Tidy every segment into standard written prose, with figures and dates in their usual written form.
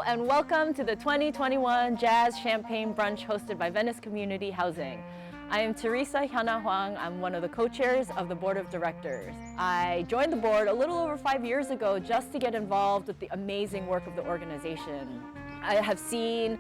and welcome to the 2021 Jazz Champagne Brunch hosted by Venice Community Housing. I am Teresa Hyana Huang. I'm one of the co-chairs of the board of directors. I joined the board a little over 5 years ago just to get involved with the amazing work of the organization. I have seen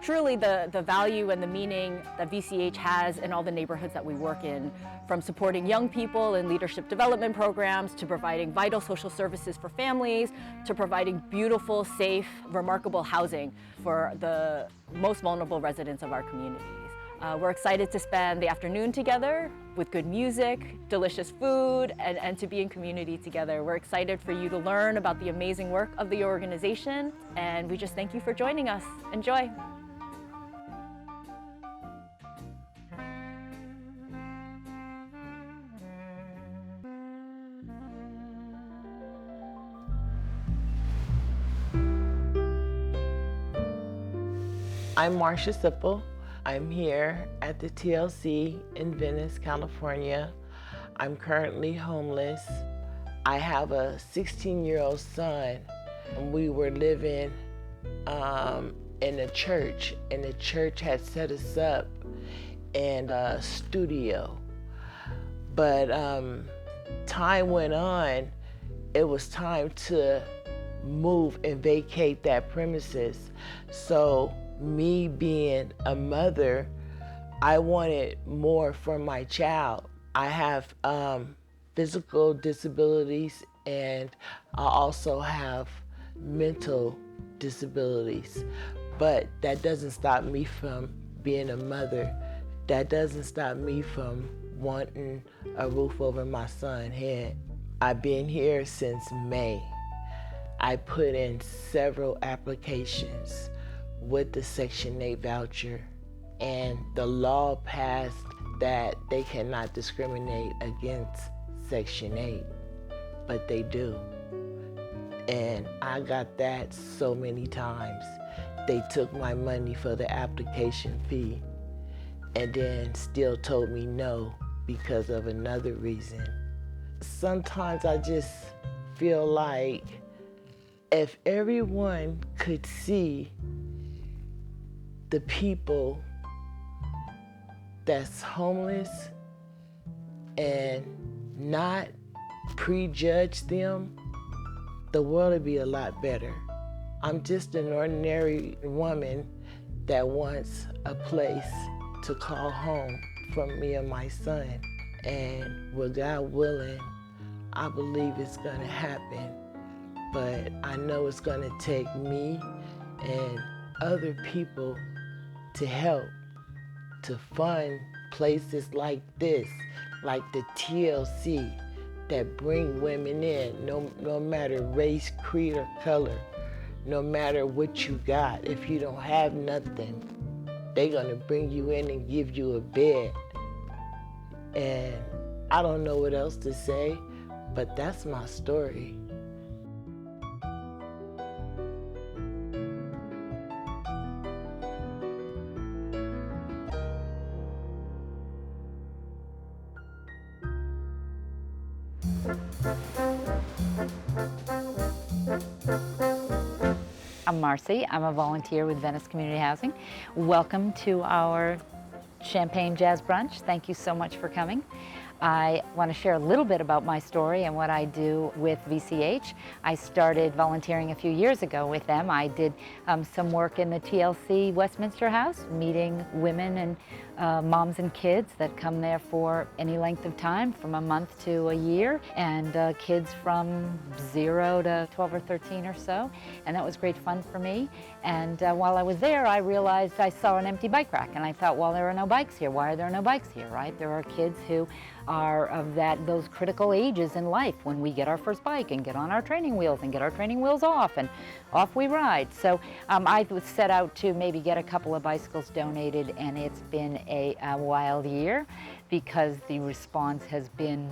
truly the value and the meaning that VCH has in all the neighborhoods that we work in, from supporting young people in leadership development programs, to providing vital social services for families, to providing beautiful, safe, remarkable housing for the most vulnerable residents of our communities. We're excited to spend the afternoon together with good music, delicious food, and to be in community together. We're excited for you to learn about the amazing work of the organization, and we just thank you for joining us. Enjoy. I'm Marcia Sipple. I'm here at the TLC in Venice, California. I'm currently homeless. I have a 16-year-old son, and we were living in a church, and the church had set us up in a studio. But time went on, it was time to move and vacate that premises. So me being a mother, I wanted more for my child. I have physical disabilities, and I also have mental disabilities. But that doesn't stop me from being a mother. That doesn't stop me from wanting a roof over my son's head. I've been here since May. I put in several applications with the Section 8 voucher, and the law passed that they cannot discriminate against Section 8, but they do. And I got that so many times. They took my money for the application fee and then still told me no because of another reason. Sometimes I just feel like if everyone could see the people that's homeless and not prejudge them, the world would be a lot better. I'm just an ordinary woman that wants a place to call home for me and my son. And with God willing, I believe it's gonna happen. But I know it's gonna take me and other people to help, to fund places like this, like the TLC, that bring women in, no matter race, creed, or color, no matter what you got. If you don't have nothing, they're gonna bring you in and give you a bed. And I don't know what else to say, but that's my story. I'm Marcy. I'm a volunteer with Venice Community Housing. Welcome to our Champagne Jazz Brunch. Thank you so much for coming. I want to share a little bit about my story and what I do with VCH. I started volunteering a few years ago with them. I did some work in the TLC Westminster House, meeting women and moms and kids that come there for any length of time, from a month to a year, and kids from 0 to 12 or 13 or so. And that was great fun for me. And while I was there, I realized I saw an empty bike rack, and I thought, well, there are no bikes here. Why are there no bikes here, right? There are kids who are of those critical ages in life when we get our first bike and get on our training wheels and get our training wheels off, and off we ride. So I was set out to maybe get a couple of bicycles donated, and it's been a wild year because the response has been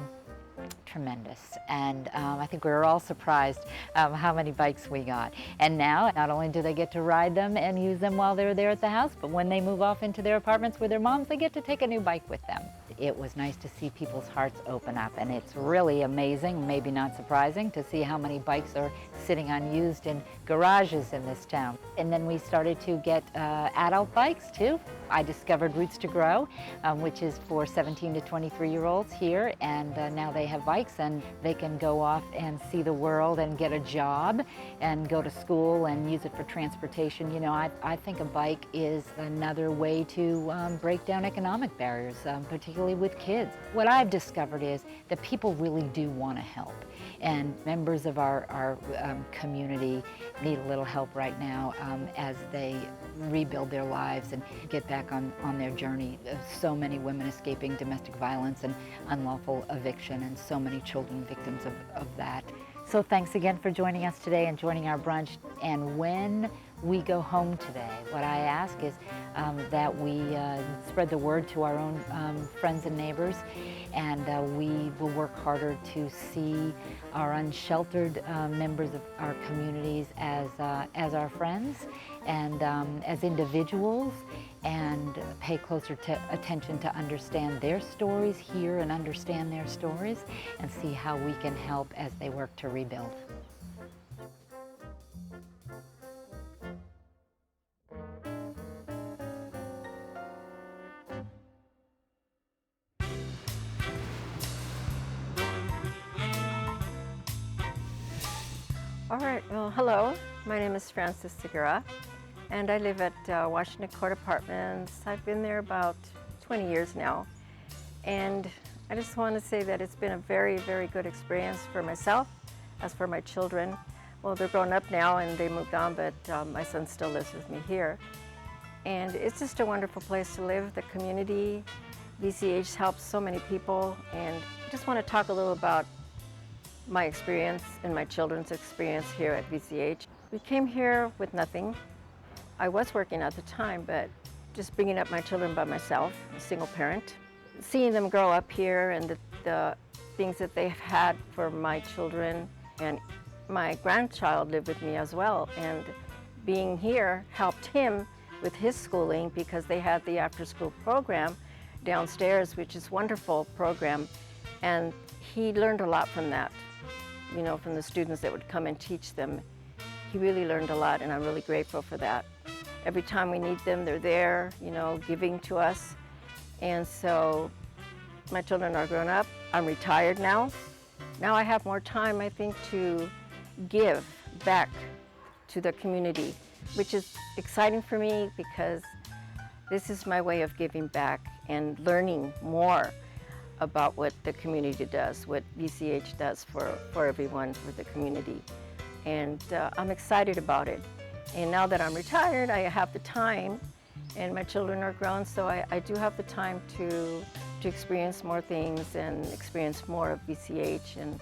tremendous. And I think we were all surprised how many bikes we got. And now, not only do they get to ride them and use them while they're there at the house, but when they move off into their apartments with their moms, they get to take a new bike with them. it was nice to see people's hearts open up. And it's really amazing, maybe not surprising, to see how many bikes are sitting unused in garages in this town. And then we started to get adult bikes too. I discovered Roots to Grow, which is for 17 to 23-year-olds here, and now they have bikes and they can go off and see the world and get a job and go to school and use it for transportation. You know, I think a bike is another way to break down economic barriers, particularly with kids. What I've discovered is that people really do want to help, and members of our community need a little help right now as they rebuild their lives and get back on their journey. So many women escaping domestic violence and unlawful eviction, and so many children victims of that. So thanks again for joining us today and joining our brunch. And when we go home today, what I ask is that we spread the word to our own friends and neighbors, and we will work harder to see our unsheltered members of our communities as our friends and as individuals, and pay closer attention to understand their stories, hear and understand their stories, and see how we can help as they work to rebuild. All right, well, hello. My name is Frances Segura, and I live at Washington Court Apartments. I've been there about 20 years now, and I just want to say that it's been a very, very good experience for myself, as for my children. Well, they're grown up now and they moved on, but my son still lives with me here. And it's just a wonderful place to live, the community. VCH helps so many people, and I just want to talk a little about my experience and my children's experience here at VCH. We came here with nothing. I was working at the time, but just bringing up my children by myself, a single parent. Seeing them grow up here and the things that they've had for my children, and my grandchild lived with me as well, and being here helped him with his schooling because they had the after-school program downstairs, which is a wonderful program, and he learned a lot from that. You know, from the students that would come and teach them. He really learned a lot, and I'm really grateful for that. Every time we need them, they're there, you know, giving to us. And so my children are grown up. I'm retired now. Now I have more time, I think, to give back to the community, which is exciting for me because this is my way of giving back and learning more about what the community does, what VCH does for everyone, for the community. And I'm excited about it. And now that I'm retired, I have the time, and my children are grown, so I do have the time to experience more things and experience more of VCH and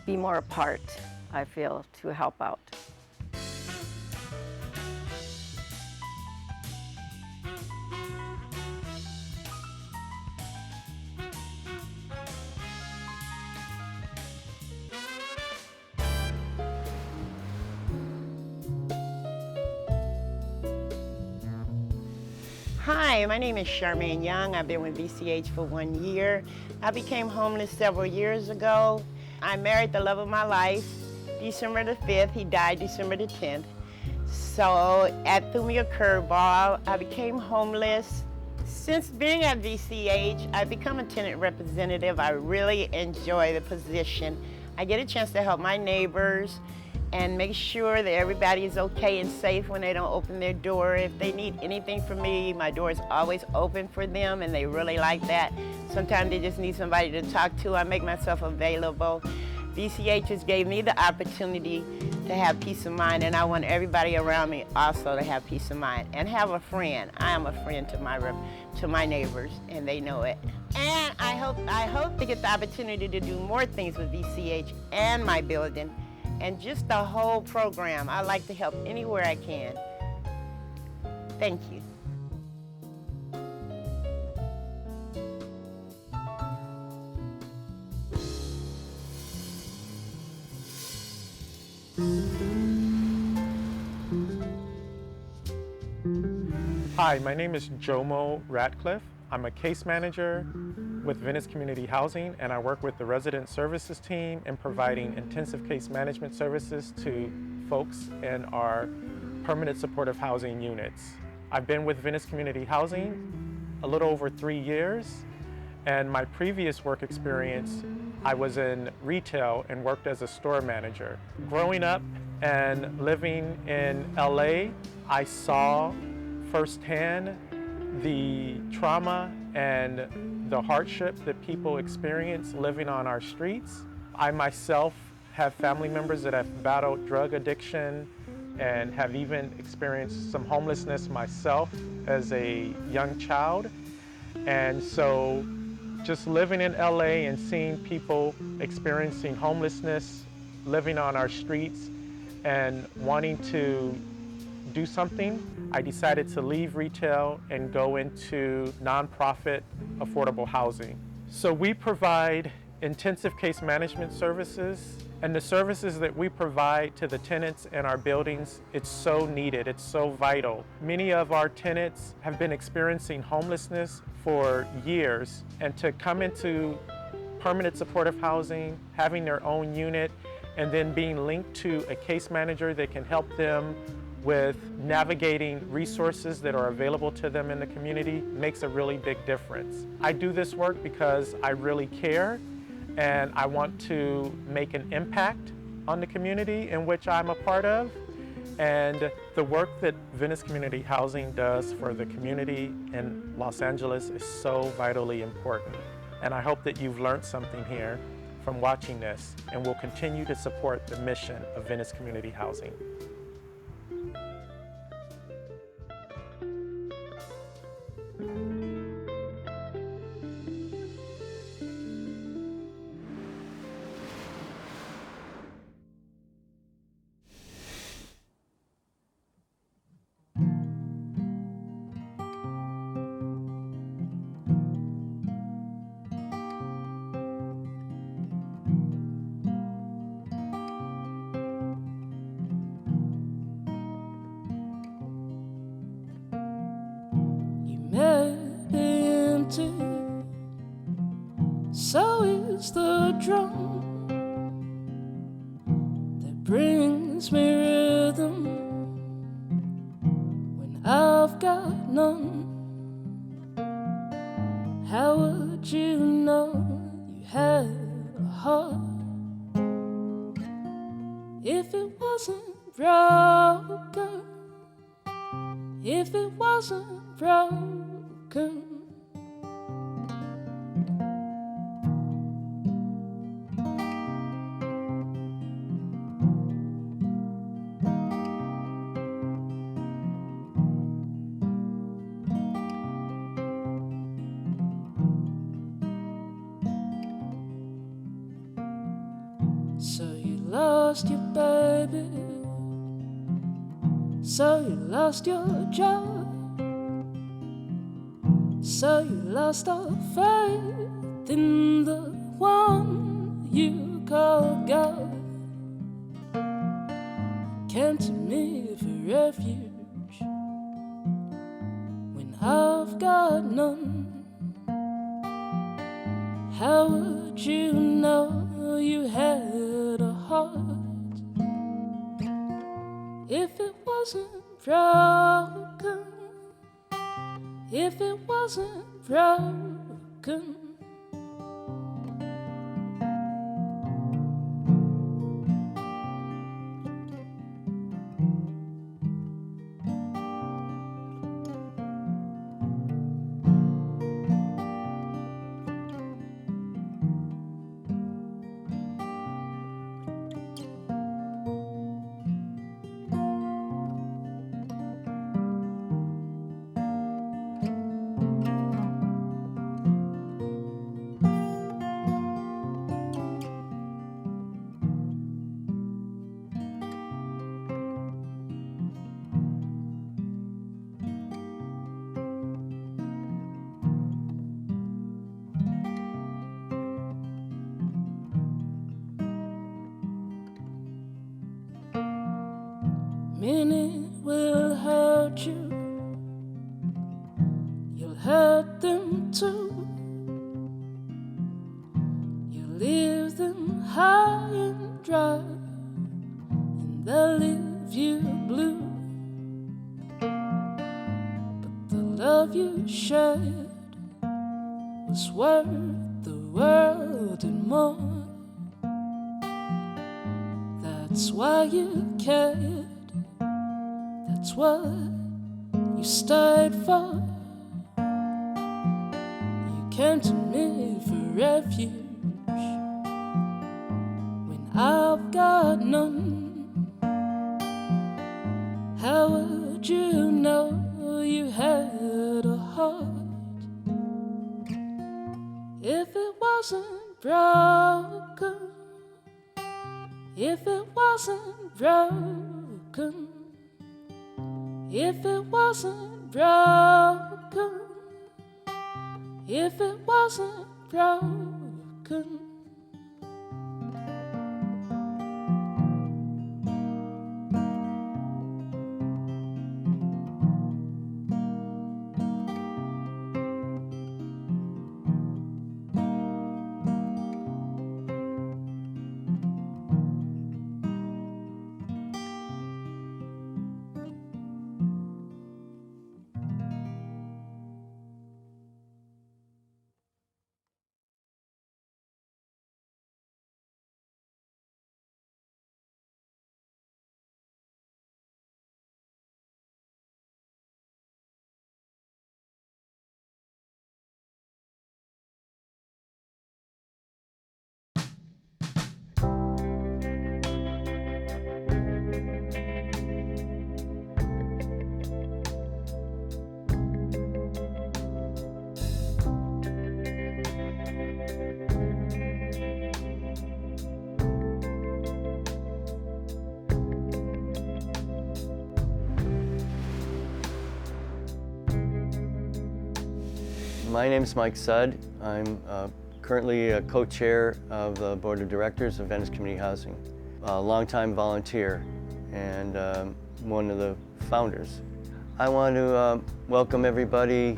be more a part, I feel, to help out. Hi, my name is Charmaine Young. I've been with VCH for 1 year. I became homeless several years ago. I married the love of my life, December the 5th. He died December the 10th. So that threw me a curveball. I became homeless. Since being at VCH, I've become a tenant representative. I really enjoy the position. I get a chance to help my neighbors and make sure that everybody is okay and safe when they don't open their door. If they need anything from me, my door is always open for them, and they really like that. Sometimes they just need somebody to talk to. I make myself available. VCH just gave me the opportunity to have peace of mind, and I want everybody around me also to have peace of mind and have a friend. I am a friend to my neighbors, and they know it. And I hope to get the opportunity to do more things with VCH and my building, and just the whole program. I like to help anywhere I can. Thank you. Hi, my name is Jomo Ratcliffe. I'm a case manager with Venice Community Housing, and I work with the resident services team in providing intensive case management services to folks in our permanent supportive housing units. I've been with Venice Community Housing a little over 3 years, and my previous work experience, I was in retail and worked as a store manager. Growing up and living in LA, I saw firsthand the trauma and the hardship that people experience living on our streets. I myself have family members that have battled drug addiction and have even experienced some homelessness myself as a young child. And so just living in LA and seeing people experiencing homelessness, living on our streets, and wanting to do something, I decided to leave retail and go into nonprofit affordable housing. So we provide intensive case management services, and the services that we provide to the tenants in our buildings, it's so needed, it's so vital. Many of our tenants have been experiencing homelessness for years, and to come into permanent supportive housing, having their own unit, and then being linked to a case manager that can help them with navigating resources that are available to them in the community makes a really big difference. I do this work because I really care and I want to make an impact on the community in which I'm a part of. And the work that Venice Community Housing does for the community in Los Angeles is so vitally important. And I hope that you've learned something here from watching this and will continue to support the mission of Venice Community Housing. So is the drum that brings me rhythm when I've got none. How would you know you had a heart if it wasn't broken? If it wasn't broken. So you lost your baby, so you lost your job, so you lost all faith in the one you call God. Came to me for refuge when I've got none. How would you know you had a heart if it wasn't broken? If it wasn't broken. Minute will hurt you, you'll hurt hurt them too. You leave them high and dry, and they'll leave you blue. But the love you shared was worth the world and more. That's why you cared. That's what you stayed for. You came to me for refuge when I've got none. How would you know you had a heart if it wasn't broken? If it wasn't broken, if it wasn't broken, if it wasn't broken. My name is Mike Sudd. I'm currently a co-chair of the Board of Directors of Venice Community Housing, a longtime volunteer and one of the founders. I want to welcome everybody.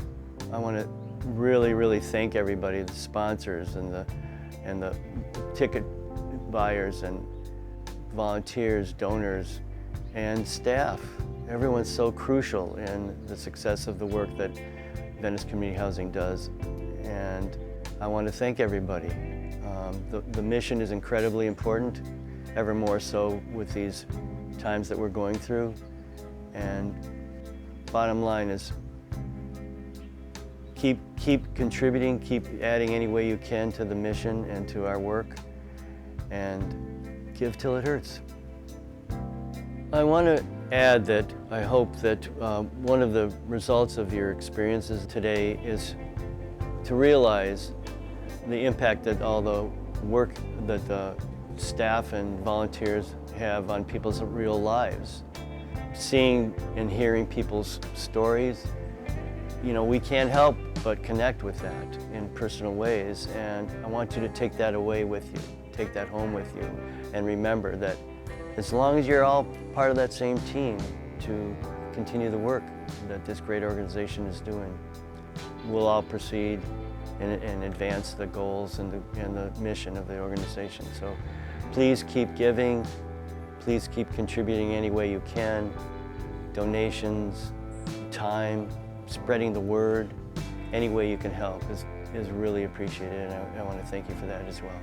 I want to really thank everybody, the sponsors and the ticket buyers and volunteers, donors, and staff. Everyone's so crucial in the success of the work that Venice Community Housing does, and I want to thank everybody. The mission is incredibly important, ever more so with these times that we're going through, and bottom line is keep contributing, keep adding any way you can to the mission and to our work, and give till it hurts. I want to add that I hope that one of the results of your experiences today is to realize the impact that all the work that the staff and volunteers have on people's real lives. Seeing and hearing people's stories, you know, we can't help but connect with that in personal ways, and I want you to take that away with you, take that home with you, and remember that as long as you're all part of that same team to continue the work that this great organization is doing, we'll all proceed and advance the goals and the mission of the organization. So please keep giving, please keep contributing any way you can. Donations, time, spreading the word, any way you can help is really appreciated, and I want to thank you for that as well.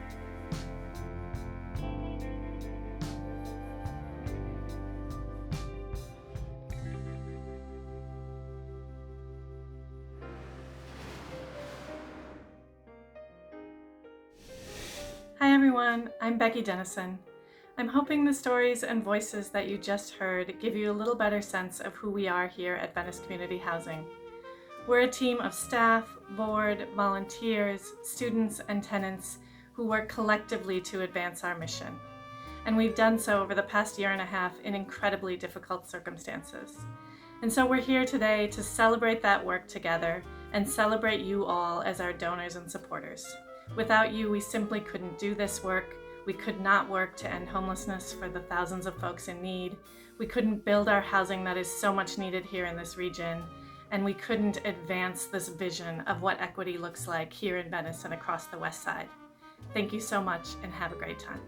Hi everyone, I'm Becky Dennison. I'm hoping the stories and voices that you just heard give you a little better sense of who we are here at Venice Community Housing. We're a team of staff, board, volunteers, students, and tenants who work collectively to advance our mission. And we've done so over the past year and a half in incredibly difficult circumstances. And so we're here today to celebrate that work together and celebrate you all as our donors and supporters. Without you, we simply couldn't do this work. We could not work to end homelessness for the thousands of folks in need. We couldn't build our housing that is so much needed here in this region. and we couldn't advance this vision of what equity looks like here in Venice and across the West Side. Thank you so much and have a great time.